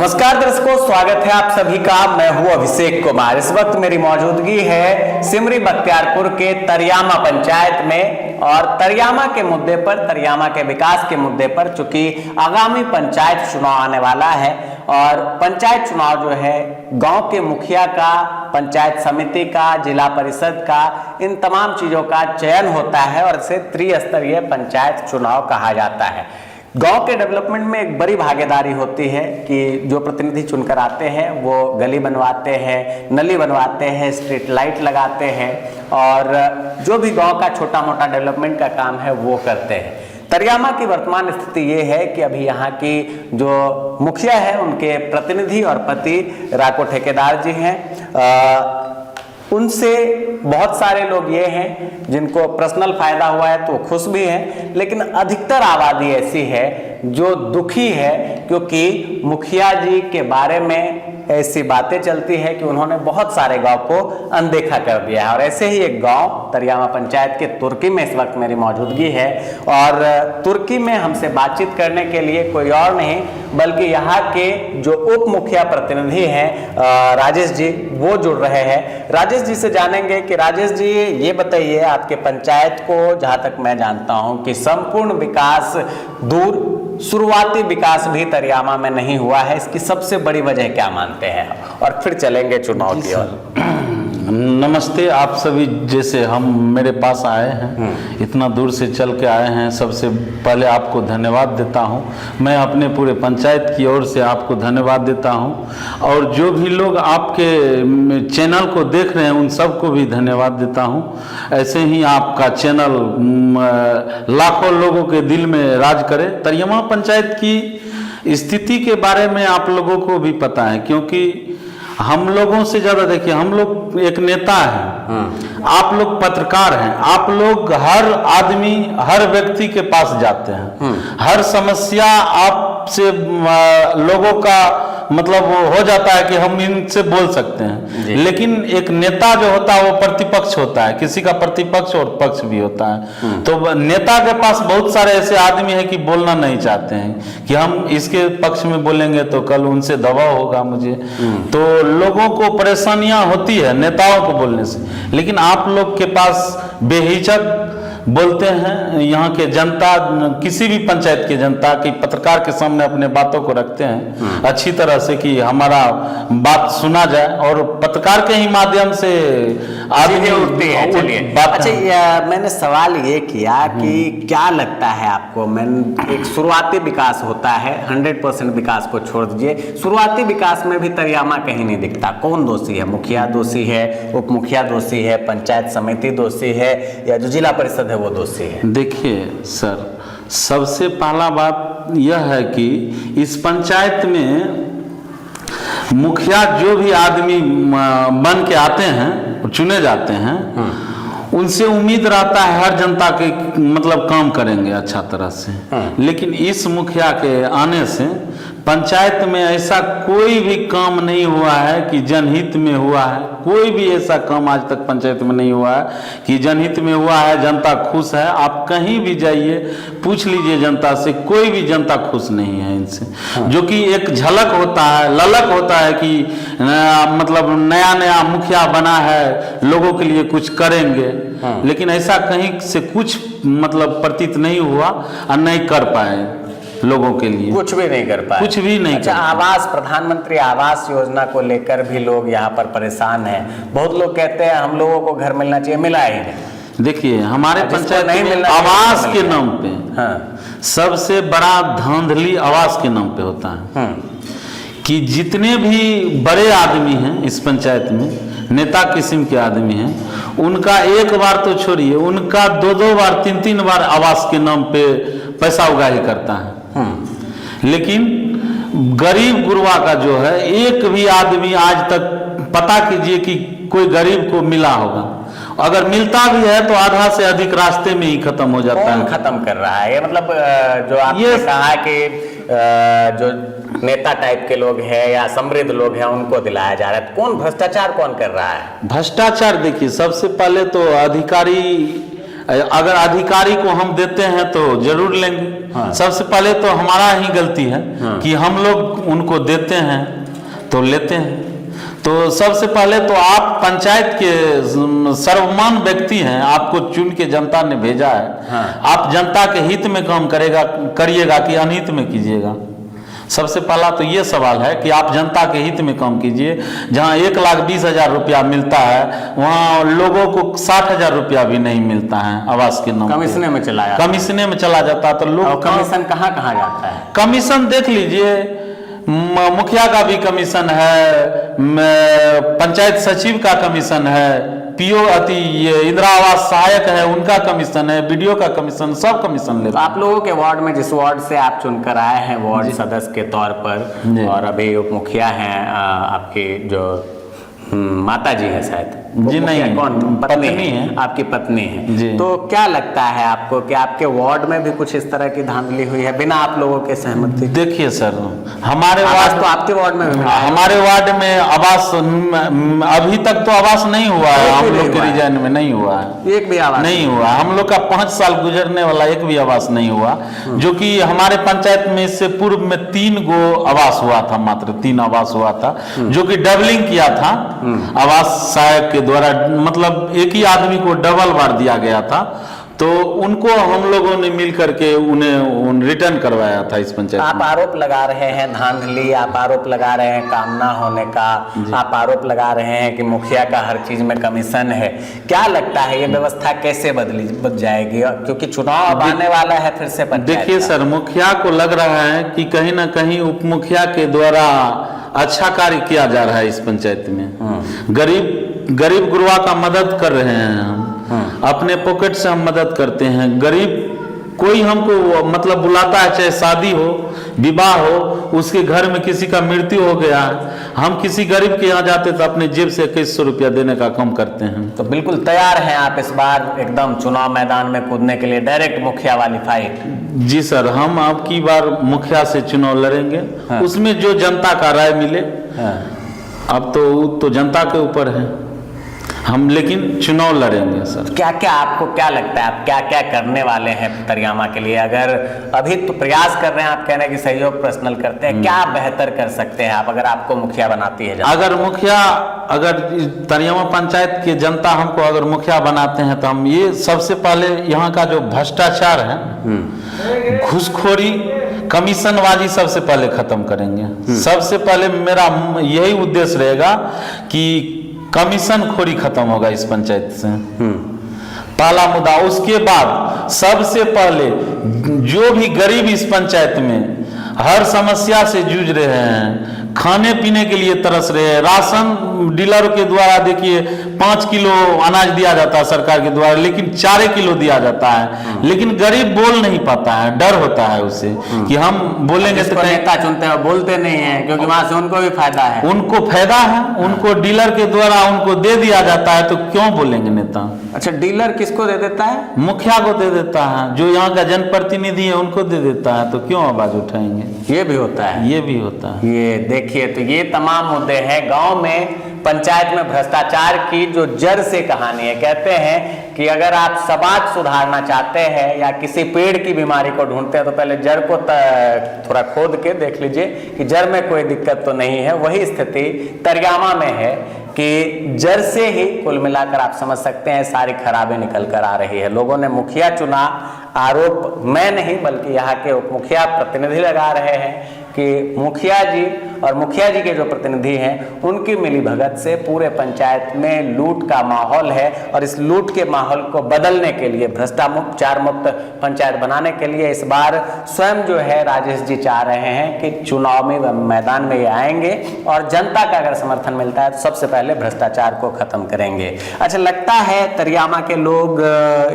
नमस्कार दर्शकों, स्वागत है आप सभी का। मैं हूं अभिषेक कुमार। इस वक्त मेरी मौजूदगी है सिमरी बख्तियारपुर के तरियामा पंचायत में और तरियामा के मुद्दे पर, तरियामा के विकास के मुद्दे पर, चूंकि आगामी पंचायत चुनाव आने वाला है और पंचायत चुनाव जो है गांव के मुखिया का, पंचायत समिति का, जिला परिषद का, इन तमाम चीजों का चयन होता है और इसे त्रिस्तरीय पंचायत चुनाव कहा जाता है। गांव के डेवलपमेंट में एक बड़ी भागीदारी होती है कि जो प्रतिनिधि चुनकर आते हैं वो गली बनवाते हैं, नली बनवाते हैं, स्ट्रीट लाइट लगाते हैं और जो भी गांव का छोटा मोटा डेवलपमेंट का काम है वो करते हैं। तरियामा की वर्तमान स्थिति ये है कि अभी यहाँ की जो मुखिया है उनके प्रतिनिधि और पति राको ठेकेदार जी हैं। उनसे बहुत सारे लोग ये हैं जिनको पर्सनल फायदा हुआ है तो खुश भी हैं, लेकिन अधिकतर आबादी ऐसी है जो दुखी है क्योंकि मुखिया जी के बारे में ऐसी बातें चलती है कि उन्होंने बहुत सारे गांव को अनदेखा कर दिया है। और ऐसे ही एक गांव तरियामा पंचायत के तुर्की में इस वक्त मेरी मौजूदगी है और तुर्की में हमसे बातचीत करने के लिए कोई और नहीं बल्कि यहाँ के जो उप मुखिया प्रतिनिधि हैं राजेश जी, वो जुड़ रहे हैं। राजेश जी से जानेंगे कि राजेश जी ये बताइए, आपके पंचायत को जहाँ तक मैं जानता हूँ कि संपूर्ण विकास दूर, शुरुआती विकास भी तरियामा में नहीं हुआ है, इसकी सबसे बड़ी वजह क्या मानते हैं? और फिर चलेंगे चुनाव की ओर। नमस्ते, आप सभी जैसे हम मेरे पास आए हैं, इतना दूर से चल के आए हैं, सबसे पहले आपको धन्यवाद देता हूं। मैं अपने पूरे पंचायत की ओर से आपको धन्यवाद देता हूं और जो भी लोग आपके चैनल को देख रहे हैं उन सबको भी धन्यवाद देता हूं। ऐसे ही आपका चैनल लाखों लोगों के दिल में राज करे। तरियामा पंचायत की स्थिति के बारे में आप लोगों को भी पता है क्योंकि हम लोगों से ज्यादा, देखिए, हम लोग एक नेता हैं, आप लोग पत्रकार हैं, आप लोग हर आदमी, हर व्यक्ति के पास जाते हैं, हर समस्या आपसे लोगों का मतलब वो हो जाता है कि हम इनसे बोल सकते हैं। लेकिन एक नेता जो होता है वो प्रतिपक्ष होता है, किसी का प्रतिपक्ष और पक्ष भी होता है। तो नेता के पास बहुत सारे ऐसे आदमी हैं कि बोलना नहीं चाहते हैं कि हम इसके पक्ष में बोलेंगे तो कल उनसे दबाव होगा मुझे, तो लोगों को परेशानियां होती है नेताओं को बोलने से। लेकिन आप लोग के पास बेहिचक बोलते हैं, यहाँ के जनता, किसी भी पंचायत की जनता की पत्रकार के सामने अपने बातों को रखते हैं अच्छी तरह से कि हमारा बात सुना जाए और पत्रकार के ही माध्यम से आदमी उठती है। चलिए, अच्छा, मैंने सवाल ये किया कि क्या लगता है आपको, एक शुरुआती विकास होता है, 100% विकास को छोड़ दीजिए, शुरुआती विकास में भी तरियामा कहीं नहीं दिखता। कौन दोषी है? मुखिया दोषी है, उप मुखिया दोषी है, पंचायत समिति दोषी है, या जो जिला परिषद है वो दोषी है? देखिए सर, सबसे पहला बात यह है कि इस पंचायत में मुखिया जो भी आदमी बन के आते हैं, चुने जाते हैं, उनसे उम्मीद रहता है हर जनता के मतलब काम करेंगे अच्छा तरह से। लेकिन इस मुखिया के आने से पंचायत में ऐसा कोई भी काम नहीं हुआ है कि जनहित में हुआ है। कोई भी ऐसा काम आज तक पंचायत में नहीं हुआ है कि जनहित में हुआ है, जनता खुश है। आप कहीं भी जाइए, पूछ लीजिए जनता से, कोई भी जनता खुश नहीं है इनसे। जो कि एक झलक होता है, ललक होता है कि मतलब नया नया मुखिया बना है, लोगों के लिए कुछ करेंगे, लेकिन ऐसा कहीं से कुछ मतलब प्रतीत नहीं हुआ और नहीं कर पाए लोगों के लिए, कुछ भी नहीं कर पाए, कुछ भी नहीं। अच्छा, आवास, प्रधानमंत्री आवास योजना को लेकर भी लोग यहाँ पर परेशान हैं। बहुत लोग कहते हैं हम लोगों को घर मिलना चाहिए, मिला ही नहीं। देखिए, हमारे पंचायत में आवास के नाम पे सबसे बड़ा धांधली आवास के नाम पे होता है कि जितने भी बड़े आदमी हैं इस पंचायत में, नेता किस्म के आदमी हैं, उनका एक बार तो छोड़िए, उनका दो बार, तीन बार आवास के नाम पे पैसा उगाही करता है। लेकिन गरीब गुरबा का जो है, एक भी आदमी आज तक पता कीजिए कि कोई गरीब को मिला होगा। अगर मिलता भी है तो आधा से अधिक रास्ते में ही खत्म हो जाता है। खत्म कर रहा है ये, मतलब जो आपने कहा कि जो नेता टाइप के लोग हैं या समृद्ध लोग हैं उनको दिलाया जा रहा है। कौन भ्रष्टाचार कौन कर रहा है? भ्रष्टाचार देखिए, सबसे पहले तो अधिकारी अगर अधिकारी को हम देते हैं तो जरूर लेंगे। हाँ। सबसे सबसे पहले तो हमारा ही गलती है कि हम लोग उनको देते हैं तो लेते हैं। तो सबसे पहले तो आप पंचायत के सर्वमान व्यक्ति हैं, आपको चुन के जनता ने भेजा है। हाँ। आप जनता के हित में काम करिएगा कि अनहित में कीजिएगा। सबसे पहला तो ये सवाल है कि आप जनता के हित में काम कीजिए। जहां 1,20,000 रुपया मिलता है वहां लोगों को 60,000 रुपया भी नहीं मिलता है आवास के नाम पे। कमीशने में चला जाता है। कमीशने में चला जाता है। तो और लोग कमीशन कहाँ कहाँ जाता है? कमीशन देख लीजिए, मुखिया का भी कमीशन है, पंचायत सचिव का कमीशन है, पीओ ये इंदिरा आवास सहायक है उनका कमीशन है, बीडीओ का कमीशन, सब कमीशन तो लेते आप लोगों के वार्ड में, जिस वार्ड से आप चुनकर आए हैं वार्ड सदस्य के तौर पर, जी। और अभी उप मुखिया हैं आपके जो माता जी है शायद, जी मुखिया नहीं, कौन? पत्नी है। आपकी पत्नी है। जी। तो क्या लगता है आपको कि आपके वार्ड में भी कुछ इस तरह की धांधली हुई है बिना आप लोगों के सहमति? देखिए सर, हमारे आवास वार्ड तो आपके वार्ड में भी मिला है। हमारे वार्ड में आवास अभी तक तो आवास नहीं हुआ है। एक भी हम नहीं लोग के हुआ है। रिजाइन में नहीं हुआ है, एक भी आवास नहीं हुआ। हम लोग का 5 साल गुजरने वाला एक भी आवास नहीं हुआ। जो कि हमारे पंचायत में इससे पूर्व में 3 गो आवास हुआ था, मात्र 3 आवास हुआ था, जो कि डबलिंग किया था आवास सहायक के द्वारा, मतलब एक ही आदमी को डबल बार दिया गया था। तो उनको हम लोगों ने मिल करके उन्हें रिटर्न करवाया था इस पंचायत आप में। आरोप लगा रहे हैं धांधली, आप आरोप लगा रहे हैं काम ना होने का, आप आरोप लगा रहे हैं कि मुखिया का हर चीज में कमीशन है। क्या लगता है ये व्यवस्था कैसे बदल जाएगी? क्योंकि चुनाव अब आने वाला है फिर से पंचायत देखिए का। सर, मुखिया को लग रहा है कि कहीं ना कहीं उप मुखिया के द्वारा अच्छा कार्य किया जा रहा है इस पंचायत में। गरीब गुरबा का मदद कर रहे हैं हम, अपने पॉकेट से हम मदद करते हैं। गरीब कोई हमको मतलब बुलाता है, चाहे शादी हो, विवाह हो, उसके घर में किसी का मृत्यु हो गया, हम किसी गरीब के यहाँ जाते तो अपने जेब से 2100 रुपया देने का काम करते हैं। तो बिल्कुल तैयार हैं आप इस बार एकदम चुनाव मैदान में कूदने के लिए, डायरेक्ट मुखिया वाली फाइट? जी सर, हम अब की बार मुखिया से चुनाव लड़ेंगे। हाँ। उसमें जो जनता का राय मिले, हाँ। अब तो जनता के ऊपर है, हम लेकिन चुनाव लड़ेंगे सर। क्या क्या आपको क्या लगता है, आप क्या क्या करने वाले हैं तरियामा के लिए? अगर अभी तो प्रयास कर रहे हैं, आप कह रहे हैं कि सहयोग पर्सनल करते हैं, क्या बेहतर कर सकते हैं आप अगर आपको मुखिया बनाती है जनता? अगर तरियामा पंचायत की जनता हमको अगर मुखिया बनाते हैं तो हम ये सबसे पहले यहाँ का जो भ्रष्टाचार है, घूसखोरी, कमीशनबाजी सबसे पहले खत्म करेंगे। सबसे पहले मेरा यही उद्देश्य रहेगा कि कमीशन खोरी खत्म होगा इस पंचायत से, पहला मुद्दा। उसके बाद सबसे पहले जो भी गरीब इस पंचायत में हर समस्या से जूझ रहे हैं, खाने पीने के लिए तरस रहे हैं, राशन डीलर के द्वारा देखिए 5 किलो अनाज दिया जाता है सरकार के द्वारा, लेकिन 4 किलो दिया जाता है। लेकिन गरीब बोल नहीं पाता है, डर होता है उसे कि हम बोलेंगे तो कहीं नेता चुनते हैं बोलते नहीं है, क्योंकि वहां से उनको भी फायदा है। उनको फायदा है, उनको डीलर के द्वारा उनको दे दिया जाता है, तो क्यों बोलेंगे नेता? अच्छा, डीलर किसको दे देता है? मुखिया को दे देता है, जो यहाँ का जनप्रतिनिधि है उनको दे देता है, तो क्यों आवाज उठाएंगे? ये भी होता है, ये भी होता है। ये देखिए, तो ये तमाम मुद्दे हैं। गांव में पंचायत में भ्रष्टाचार की जो जड़ से कहानी है। कहते हैं कि अगर आप समाज सुधारना चाहते हैं या किसी पेड़ की बीमारी को ढूंढते हैं तो पहले जड़ को थोड़ा खोद के देख लीजिए कि जड़ में कोई दिक्कत तो नहीं है। वही स्थिति तरियामा में है कि जड़ से ही कुल मिलाकर आप समझ सकते हैं सारी खराबी निकल कर आ रही है। लोगों ने मुखिया चुना, आरोप मैं नहीं बल्कि यहाँ के उप मुखिया प्रतिनिधि लगा रहे हैं कि मुखिया जी और मुखिया जी के जो प्रतिनिधि हैं उनकी मिलीभगत से पूरे पंचायत में लूट का माहौल है। और इस लूट के माहौल को बदलने के लिए, भ्रष्टाचार मुक्त पंचायत बनाने के लिए इस बार स्वयं जो है राजेश जी चाह रहे हैं कि चुनाव में मैदान में ये आएंगे और जनता का अगर समर्थन मिलता है तो सबसे पहले भ्रष्टाचार को खत्म करेंगे। अच्छा, लगता है तरियामा के लोग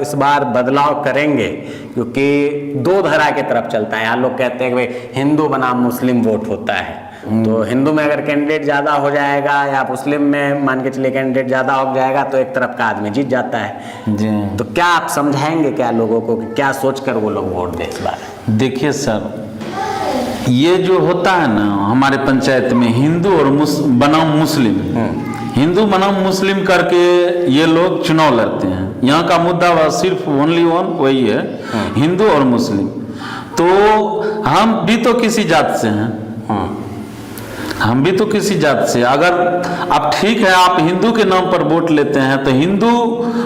इस बार बदलाव करेंगे, क्योंकि दो धारा की तरफ चलता है। यहाँ लोग कहते हैं कि भाई हिंदू बनाम मुस्लिम वोट होता है, तो हिंदू में अगर कैंडिडेट ज्यादा हो जाएगा या मुस्लिम में मान के चलिए कैंडिडेट ज्यादा हो जाएगा तो एक तरफ का आदमी जीत जाता है। जी, तो क्या आप समझाएंगे क्या लोगों को कि क्या सोचकर वो लोग वोट दें इस बार? देखिए सर, ये जो होता है ना हमारे पंचायत में, हिंदू और बनाम मुस्लिम, हिंदू बनाम मुस्लिम करके ये लोग चुनाव लड़ते हैं। यहाँ का मुद्दा सिर्फ ओनली वन वही है, हिंदू और मुस्लिम। तो हम भी तो किसी जात से हैं, हम भी तो किसी जात से, अगर आप ठीक है आप हिंदू के नाम पर वोट लेते हैं तो हिंदू,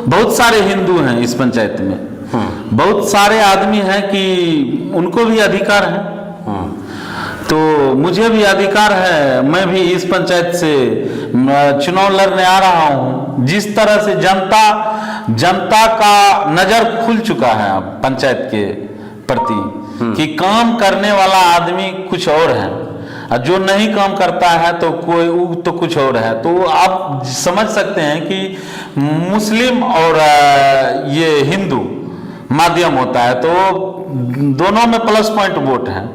बहुत सारे हिंदू हैं इस पंचायत में, बहुत सारे आदमी हैं कि उनको भी अधिकार है, तो मुझे भी अधिकार है, मैं भी इस पंचायत से चुनाव लड़ने आ रहा हूं। जिस तरह से जनता का नजर खुल चुका है अब पंचायत के प्रति कि काम करने वाला आदमी कुछ और है, जो नहीं काम करता है तो कोई तो कुछ और है। तो आप समझ सकते हैं कि मुस्लिम और ये हिंदू माध्यम होता है, तो दोनों में प्लस पॉइंट वोट है।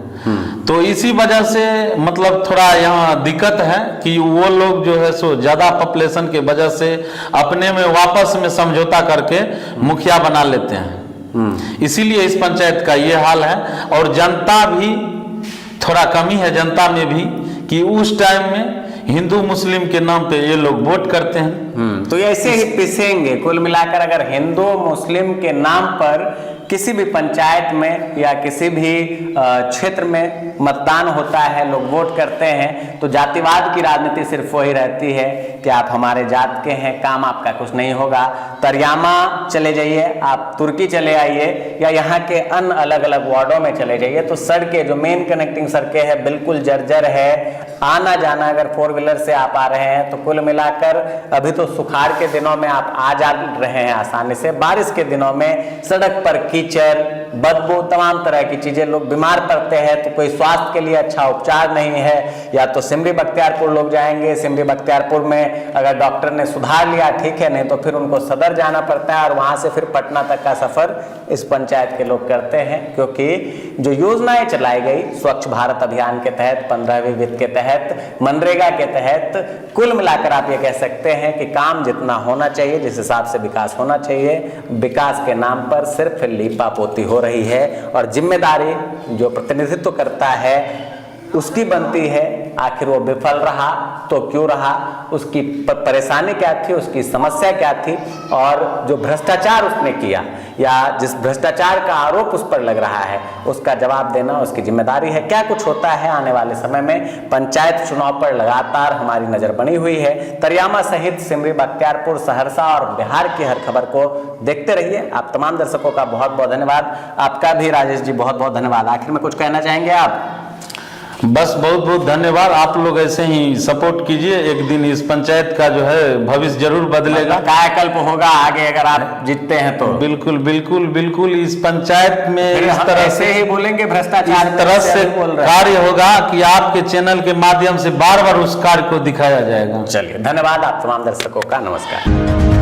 तो इसी वजह से मतलब थोड़ा यहाँ दिक्कत है कि वो लोग जो है सो ज्यादा पॉपुलेशन के वजह से अपने में वापस में समझौता करके मुखिया बना लेते हैं, इसीलिए इस पंचायत का ये हाल है। और जनता भी थोड़ा कमी है जनता में भी कि उस टाइम में हिंदू मुस्लिम के नाम पे ये लोग वोट करते हैं। तो ऐसे ही पिसेंगे। कुल मिलाकर अगर हिंदू मुस्लिम के नाम पर किसी भी पंचायत में या किसी भी क्षेत्र में मतदान होता है, लोग वोट करते हैं, तो जातिवाद की राजनीति सिर्फ वही रहती है कि आप हमारे जात के हैं, काम आपका कुछ नहीं होगा। तरियामा चले जाइए, आप तुर्की चले आइए या यहाँ के अन्य अलग अलग वार्डों में चले जाइए, तो सड़कें जो मेन कनेक्टिंग सड़कें हैं बिल्कुल जर्जर है। आना जाना अगर 4 व्हीलर से आप आ रहे हैं तो कुल मिलाकर अभी तो सुखाड़ के दिनों में आप आ जा रहे हैं आसानी से, बारिश के दिनों में सड़क पर कीचड़, बदबू, तमाम तरह की चीजें, लोग बीमार पड़ते हैं, तो कोई स्वास्थ्य के लिए अच्छा उपचार नहीं है। या तो सिमरी बख्तियारपुर लोग जाएंगे, सिमरी बख्तियारपुर में अगर डॉक्टर ने सुधार लिया ठीक है, नहीं तो फिर उनको सदर जाना पड़ता है और वहां से फिर पटना तक का सफर इस पंचायत के लोग करते हैं। क्योंकि जो योजनाएं चलाई गई स्वच्छ भारत अभियान के तहत, 15वीं वित्त के तहत, मनरेगा के तहत, कुल मिलाकर आप ये कह सकते हैं कि काम जितना होना चाहिए, जिस हिसाब से विकास होना चाहिए, विकास के नाम पर सिर्फ लीपापोती हो रही है। और जिम्मेदारी जो प्रतिनिधित्व करता है उसकी बनती है, आखिर वो विफल रहा तो क्यों रहा, उसकी परेशानी क्या थी, उसकी समस्या क्या थी, और जो भ्रष्टाचार उसने किया या जिस भ्रष्टाचार का आरोप उस पर लग रहा है उसका जवाब देना उसकी जिम्मेदारी है। क्या कुछ होता है आने वाले समय में, पंचायत चुनाव पर लगातार हमारी नजर बनी हुई है। तरियामा सहित सिमरी बख्तियारपुर, सहरसा और बिहार की हर खबर को देखते रहिए। आप तमाम दर्शकों का बहुत बहुत धन्यवाद, आपका भी राजेश जी बहुत बहुत धन्यवाद। आखिर में कुछ कहना चाहेंगे आप? बस बहुत बहुत धन्यवाद, आप लोग ऐसे ही सपोर्ट कीजिए, एक दिन इस पंचायत का जो है भविष्य जरूर बदलेगा, कायाकल्प होगा आगे अगर आप जीतते हैं तो। बिल्कुल बिल्कुल बिल्कुल इस पंचायत में इस तरह से ही बोलेंगे, भ्रष्टाचार इस तरह से कार्य होगा कि आपके चैनल के माध्यम से बार बार उस कार्य को दिखाया जाएगा। चलिए धन्यवाद आप तमाम दर्शकों का, नमस्कार।